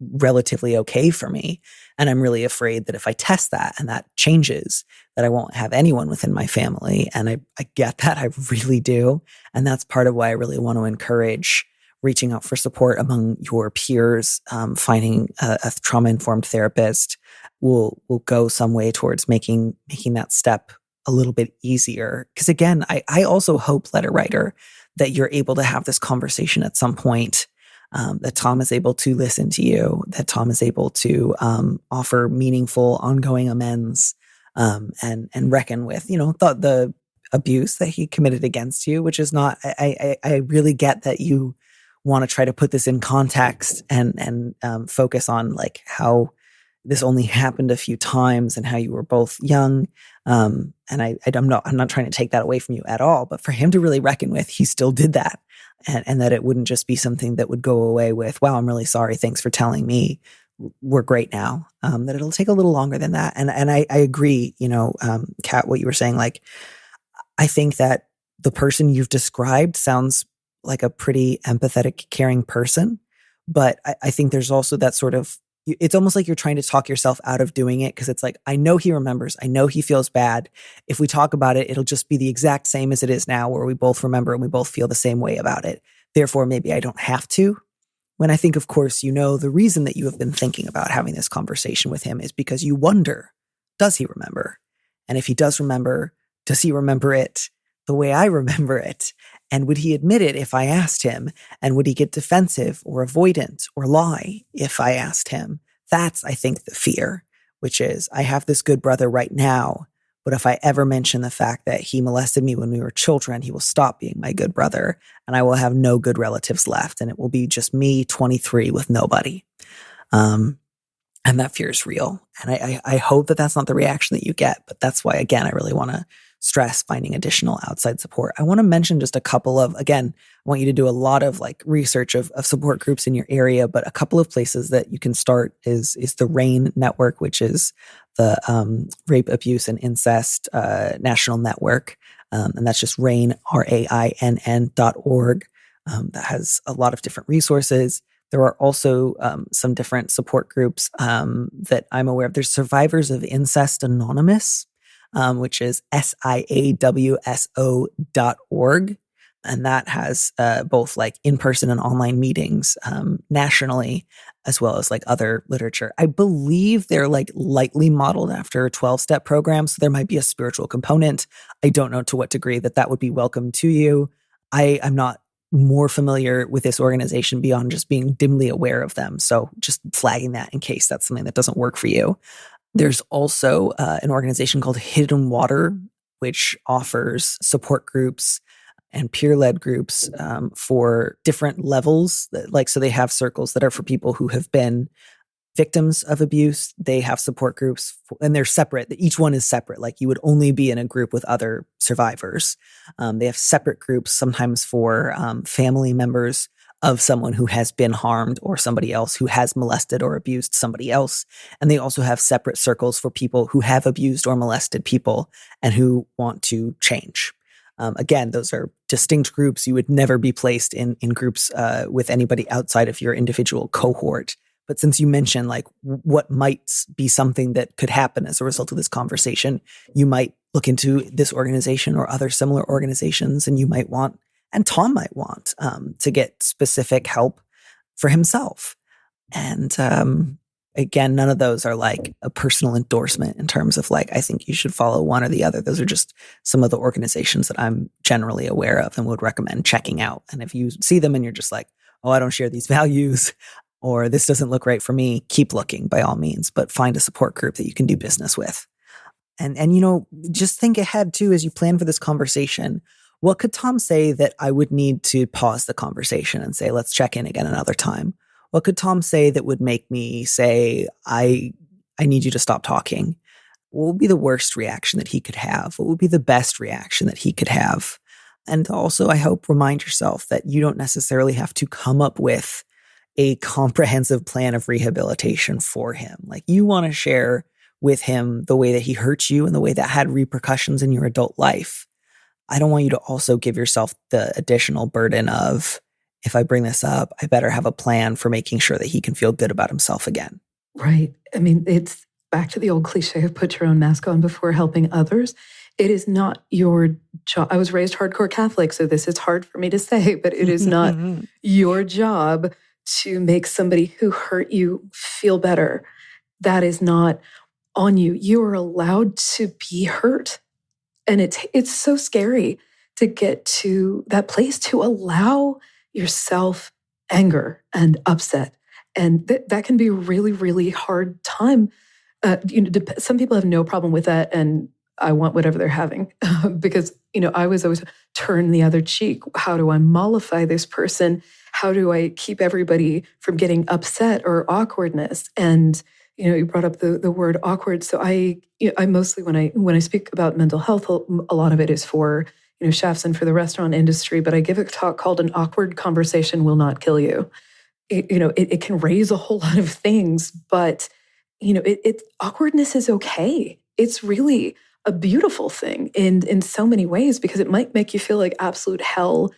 relatively okay for me. And I'm really afraid that if I test that and that changes, that I won't have anyone within my family. And I get that, I really do. And that's part of why I really want to encourage reaching out for support among your peers. Finding a trauma-informed therapist will go some way towards making that step a little bit easier. Because again, I also hope, letter writer, that you're able to have this conversation at some point, that Tom is able to listen to you, that Tom is able to offer meaningful, ongoing amends, and reckon with, the abuse that he committed against you, which is not, I really get that you want to try to put this in context and focus on like how this only happened a few times and how you were both young. And I'm not trying to take that away from you at all, but for him to really reckon with, he still did that. And that it wouldn't just be something that would go away with, wow, I'm really sorry. Thanks for telling me. We're great now. That it'll take a little longer than that. And I agree, Kat, what you were saying, like, I think that the person you've described sounds like a pretty empathetic, caring person. But I think there's also that sort of, it's almost like you're trying to talk yourself out of doing it because it's like, I know he remembers. I know he feels bad. If we talk about it, it'll just be the exact same as it is now where we both remember and we both feel the same way about it. Therefore, maybe I don't have to. When I think, of course, the reason that you have been thinking about having this conversation with him is because you wonder, does he remember? And if he does remember, does he remember it the way I remember it? And would he admit it if I asked him? And would he get defensive or avoidant or lie if I asked him? That's, I think, the fear, which is I have this good brother right now, but if I ever mention the fact that he molested me when we were children, he will stop being my good brother and I will have no good relatives left. And it will be just me, 23, with nobody. And that fear is real. And I hope that that's not the reaction that you get. But that's why, again, I really want to stress finding additional outside support. I want to mention just a couple of, again, I want you to do a lot of like research of support groups in your area, but a couple of places that you can start is the RAIN network, which is the Rape, Abuse, and Incest National Network. And that's just RAIN, RAINN.org. That has a lot of different resources. There are also some different support groups that I'm aware of. There's Survivors of Incest Anonymous, which is SIAWSO.org. And that has both like in-person and online meetings nationally, as well as like other literature. I believe they're like lightly modeled after 12-step programs. So there might be a spiritual component. I don't know to what degree that would be welcome to you. I'm not more familiar with this organization beyond just being dimly aware of them. So just flagging that in case that's something that doesn't work for you. There's also an organization called Hidden Water, which offers support groups and peer-led groups for different levels. So they have circles that are for people who have been victims of abuse. They have support groups and they're separate. Each one is separate. Like you would only be in a group with other survivors. They have separate groups sometimes for family members of someone who has been harmed or somebody else who has molested or abused somebody else. And they also have separate circles for people who have abused or molested people and who want to change. Again, those are distinct groups. You would never be placed in groups with anybody outside of your individual cohort. But since you mentioned like what might be something that could happen as a result of this conversation, you might look into this organization or other similar organizations, and you might want, and Tom might want, to get specific help for himself. And again, none of those are like a personal endorsement in terms of like, I think you should follow one or the other. Those are just some of the organizations that I'm generally aware of and would recommend checking out. And if you see them and you're just like, oh, I don't share these values, or this doesn't look right for me, keep looking by all means, but find a support group that you can do business with. And just think ahead too, as you plan for this conversation. What could Tom say that I would need to pause the conversation and say, let's check in again another time? What could Tom say that would make me say, I need you to stop talking? What would be the worst reaction that he could have? What would be the best reaction that he could have? And also, I hope, remind yourself that you don't necessarily have to come up with a comprehensive plan of rehabilitation for him. Like, you want to share with him the way that he hurt you and the way that had repercussions in your adult life. I don't want you to also give yourself the additional burden of, if I bring this up, I better have a plan for making sure that he can feel good about himself again. Right. I mean, it's back to the old cliche of put your own mask on before helping others. It is not your job. I was raised hardcore Catholic, so this is hard for me to say, but it is not your job to make somebody who hurt you feel better. That is not on you. You are allowed to be hurt. And it's so scary to get to that place, to allow yourself anger and upset. And that can be a really, really hard time. Some people have no problem with that, and I want whatever they're having because, I was always turn the other cheek. How do I mollify this person? how do I keep everybody from getting upset or awkwardness? And you brought up the word awkward. So I mostly when I speak about mental health, a lot of it is for chefs and for the restaurant industry. But I give a talk called "An Awkward Conversation Will Not Kill You." It can raise a whole lot of things, but awkwardness is okay. It's really a beautiful thing in so many ways, because it might make you feel like absolute hell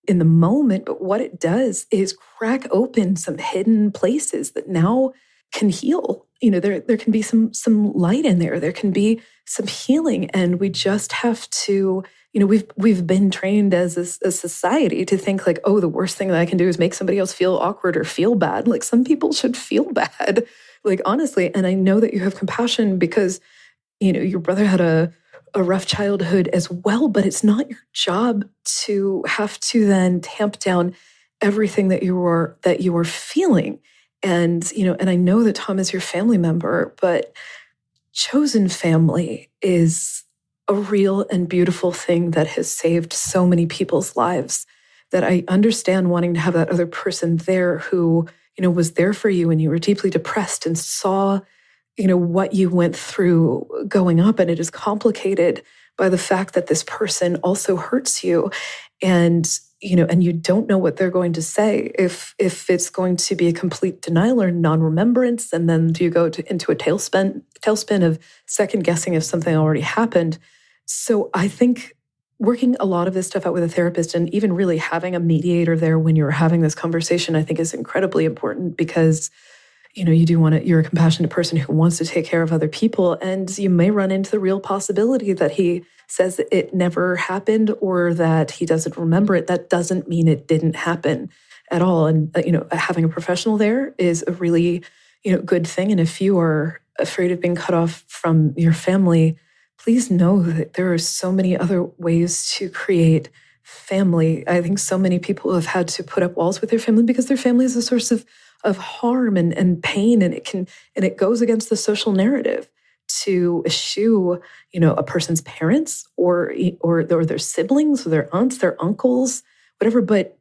in the moment, but what it does is crack open some hidden places that now can heal. There can be some light in there. There can be some healing, and we just have to. We've been trained as a society to think like, oh, the worst thing that I can do is make somebody else feel awkward or feel bad. Like, some people should feel bad, like, honestly. And I know that you have compassion because your brother had a rough childhood as well, but it's not your job to have to then tamp down everything that you were feeling. And I know that Tom is your family member, but chosen family is a real and beautiful thing that has saved so many people's lives, that I understand wanting to have that other person there who, was there for you when you were deeply depressed and saw, what you went through going up. And it is complicated by the fact that this person also hurts you. And you don't know what they're going to say, if it's going to be a complete denial or non-remembrance. And then do you go into a tailspin of second guessing if something already happened? So I think working a lot of this stuff out with a therapist, and even really having a mediator there when you're having this conversation, I think is incredibly important, because you're a compassionate person who wants to take care of other people, and you may run into the real possibility that he says it never happened or that he doesn't remember it. That doesn't mean it didn't happen at all. And having a professional there is a really good thing. And if you are afraid of being cut off from your family, please know that there are so many other ways to create family. I think so many people have had to put up walls with their family because their family is a source of harm and pain, and it goes against the social narrative to eschew, a person's parents or their siblings or their aunts, their uncles, whatever. But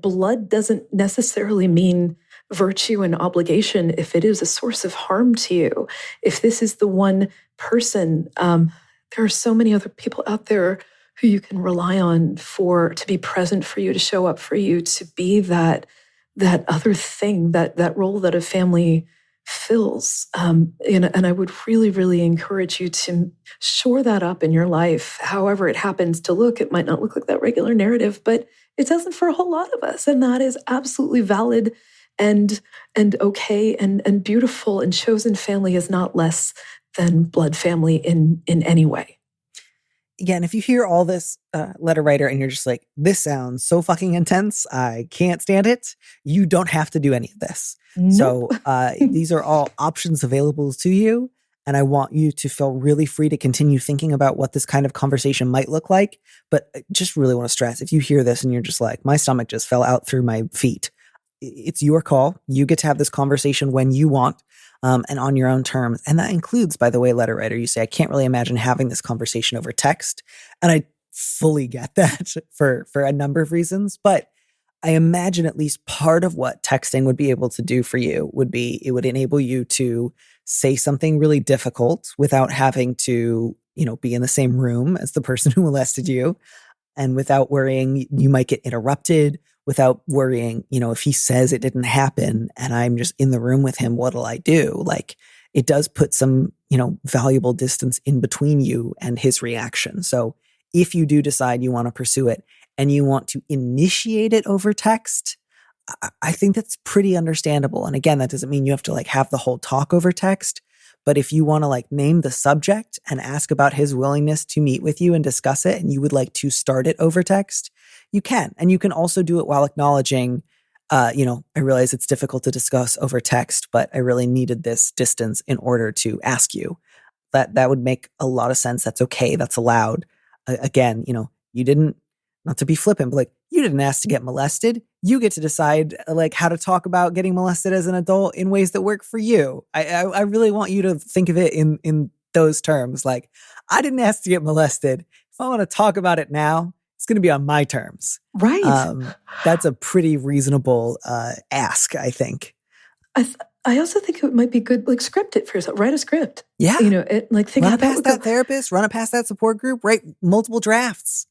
blood doesn't necessarily mean virtue and obligation if it is a source of harm to you. If this is the one person, there are so many other people out there who you can rely on to be present for you, to show up for you, to be that other thing, that role that a family fills. And I would really, really encourage you to shore that up in your life, however it happens to look. It might not look like that regular narrative, but it doesn't for a whole lot of us. And that is absolutely valid and okay and beautiful. And chosen family is not less than blood family in any way. Again, if you hear all this, letter writer, and you're just like, this sounds so fucking intense, I can't stand it, you don't have to do any of this. Nope. So these are all options available to you. And I want you to feel really free to continue thinking about what this kind of conversation might look like. But I just really want to stress, if you hear this and you're just like, my stomach just fell out through my feet, it's your call. You get to have this conversation when you want. And on your own terms. And that includes, by the way, letter writer, you say, I can't really imagine having this conversation over text. And I fully get that for a number of reasons. But I imagine at least part of what texting would be able to do for you would be, it would enable you to say something really difficult without having to, be in the same room as the person who molested you, and without worrying you might get interrupted, without worrying, if he says it didn't happen and I'm just in the room with him, what'll I do? Like, it does put some, valuable distance in between you and his reaction. So if you do decide you want to pursue it and you want to initiate it over text, I think that's pretty understandable. And again, that doesn't mean you have to have the whole talk over text. But if you want to name the subject and ask about his willingness to meet with you and discuss it, and you would like to start it over text, you can. And you can also do it while acknowledging, I realize it's difficult to discuss over text, but I really needed this distance in order to ask you. That would make a lot of sense. That's okay. That's allowed. Again, you didn't, not to be flippant, but you didn't ask to get molested. You get to decide how to talk about getting molested as an adult in ways that work for you. I really want you to think of it in those terms. I didn't ask to get molested. If I want to talk about it now, it's going to be on my terms. Right. That's a pretty reasonable ask, I think. I also think it might be good, like, script it for yourself. Write a script. Yeah. Think run it past that therapist, run it past that support group, write multiple drafts.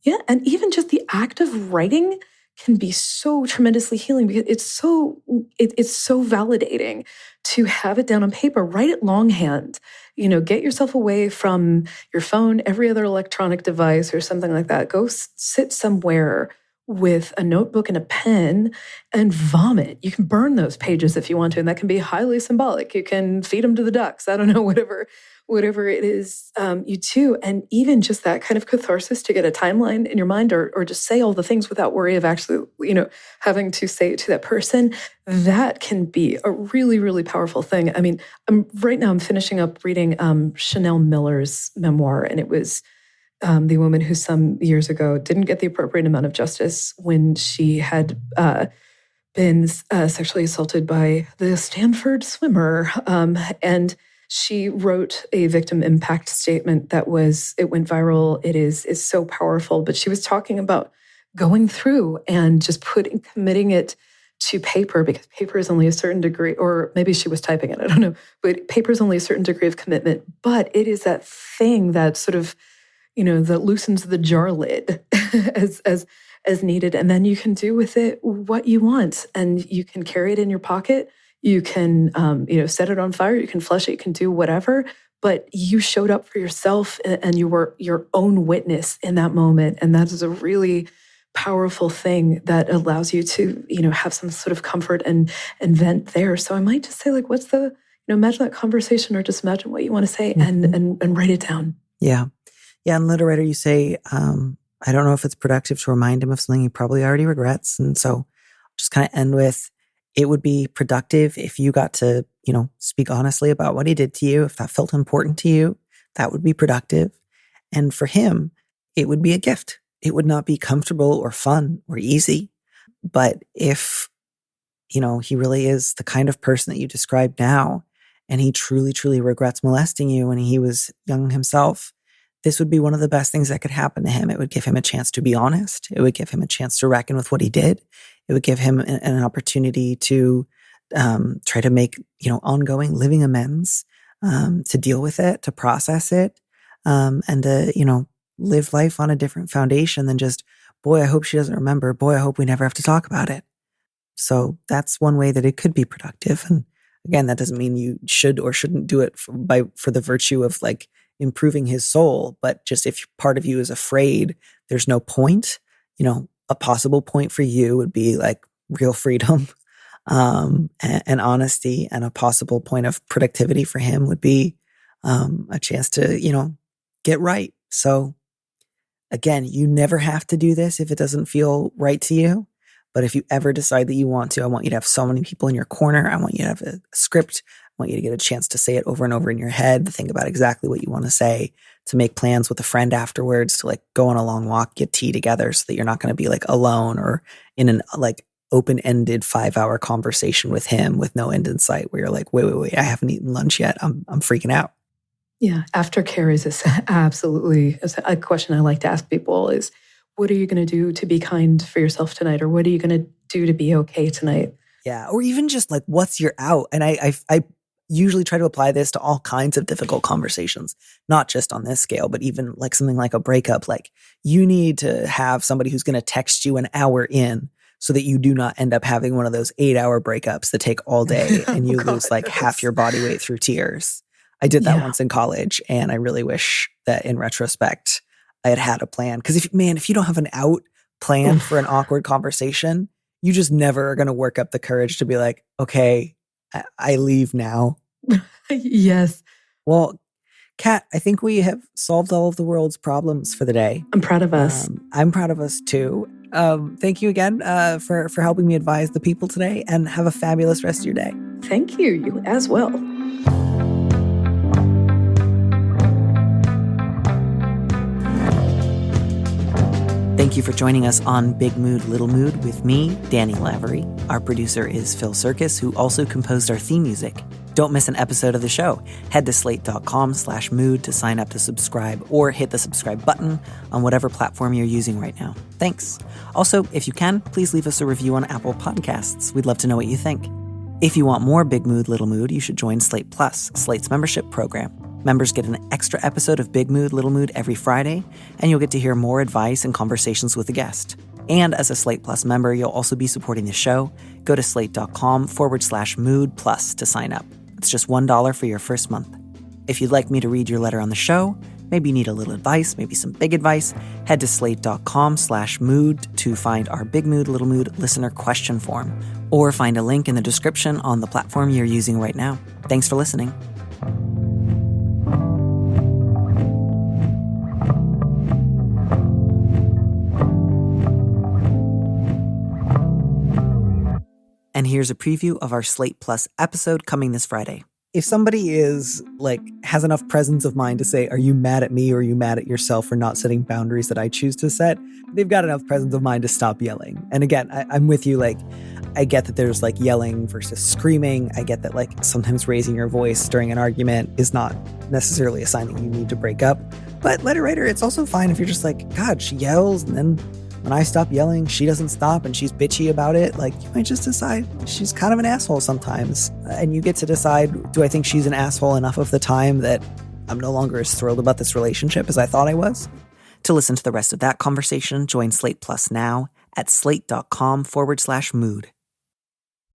Yeah, and even just the act of writing can be so tremendously healing because it's so validating to have it down on paper. Write it longhand. Get yourself away from your phone, every other electronic device or something like that. Go sit somewhere with a notebook and a pen and vomit. You can burn those pages if you want to, and that can be highly symbolic. You can feed them to the ducks. I don't know, whatever it is you do. And even just that kind of catharsis to get a timeline in your mind or just say all the things without worry of actually, having to say it to that person, that can be a really, really powerful thing. I mean, right now I'm finishing up reading Chanel Miller's memoir, and it was the woman who some years ago didn't get the appropriate amount of justice when she had been sexually assaulted by the Stanford swimmer. And she wrote a victim impact statement it went viral. It is so powerful. But she was talking about going through and just committing it to paper, because paper is only a certain degree, or maybe she was typing it, I don't know. But paper is only a certain degree of commitment. But it is that thing that sort of, that loosens the jar lid as needed. And then you can do with it what you want. And you can carry it in your pocket. You can, set it on fire. You can flush it. You can do whatever. But you showed up for yourself and you were your own witness in that moment. And that is a really powerful thing that allows you to, have some sort of comfort and vent there. So I might just say, like, what's the, imagine that conversation, or just imagine what you want to say and write it down. Yeah. Yeah. And letter writer, you say, I don't know if it's productive to remind him of something he probably already regrets. And so I'll just kind of end with, it would be productive if you got to, speak honestly about what he did to you. If that felt important to you, that would be productive. And for him, it would be a gift. It would not be comfortable or fun or easy. But if, he really is the kind of person that you described now, and he truly, truly regrets molesting you when he was young himself, this would be one of the best things that could happen to him. It would give him a chance to be honest. It would give him a chance to reckon with what he did. It would give him an opportunity to try to make, ongoing living amends, to deal with it, to process it, and to, live life on a different foundation than just, boy, I hope she doesn't remember. Boy, I hope we never have to talk about it. So that's one way that it could be productive. And again, that doesn't mean you should or shouldn't do it for the virtue of like improving his soul. But just if part of you is afraid, there's no point. A possible point for you would be like real freedom and honesty, and a possible point of productivity for him would be a chance to, get right. So again, you never have to do this if it doesn't feel right to you. But if you ever decide that you want to, I want you to have so many people in your corner. I want you to have a script. I want you to get a chance to say it over and over in your head, to think about exactly what you want to say, to make plans with a friend afterwards, to like go on a long walk, get tea together so that you're not going to be like alone or in an like open-ended 5-hour conversation with him with no end in sight where you're like, wait, I haven't eaten lunch yet. I'm freaking out. Yeah. Aftercare is absolutely a question I like to ask people is, what are you going to do to be kind for yourself tonight? Or what are you going to do to be okay tonight? Yeah. Or even just like, what's your out? And I usually try to apply this to all kinds of difficult conversations, not just on this scale, but even like something like a breakup. Like you need to have somebody who's going to text you an hour in so that you do not end up having one of those 8-hour breakups that take all day and you lose like half your body weight through tears. I did that once in college, and I really wish that in retrospect I had a plan. Because if you don't have an out plan for an awkward conversation, you just never are going to work up the courage to be like, okay, I leave now. Yes. Well, Kat, I think we have solved all of the world's problems for the day. I'm proud of us. I'm proud of us too. Thank you again for helping me advise the people today, and have a fabulous rest of your day. Thank you. You as well. Thank you for joining us on Big Mood, Little Mood with me, Danny Lavery. Our producer is Phil Circus, who also composed our theme music. Don't miss an episode of the show. Head to slate.com/mood to sign up to subscribe or hit the subscribe button on whatever platform you're using right now. Thanks. Also, if you can, please leave us a review on Apple Podcasts. We'd love to know what you think. If you want more Big Mood, Little Mood, you should join Slate Plus, Slate's membership program. Members get an extra episode of Big Mood, Little Mood every Friday, and you'll get to hear more advice and conversations with a guest. And as a Slate Plus member, you'll also be supporting the show. Go to slate.com/mood plus to sign up. It's just $1 for your first month. If you'd like me to read your letter on the show, maybe you need a little advice, maybe some big advice, head to slate.com/mood to find our Big Mood, Little Mood listener question form, or find a link in the description on the platform you're using right now. Thanks for listening. And here's a preview of our Slate Plus episode coming this Friday. If somebody is has enough presence of mind to say, are you mad at me or are you mad at yourself for not setting boundaries that I choose to set? They've got enough presence of mind to stop yelling. And again, I'm with you. I get that there's yelling versus screaming. I get that sometimes raising your voice during an argument is not necessarily a sign that you need to break up. But letter writer, it's also fine if you're just God, she yells and then when I stop yelling, she doesn't stop and she's bitchy about it. You might just decide she's kind of an asshole sometimes. And you get to decide, do I think she's an asshole enough of the time that I'm no longer as thrilled about this relationship as I thought I was? To listen to the rest of that conversation, join Slate Plus now at slate.com/mood.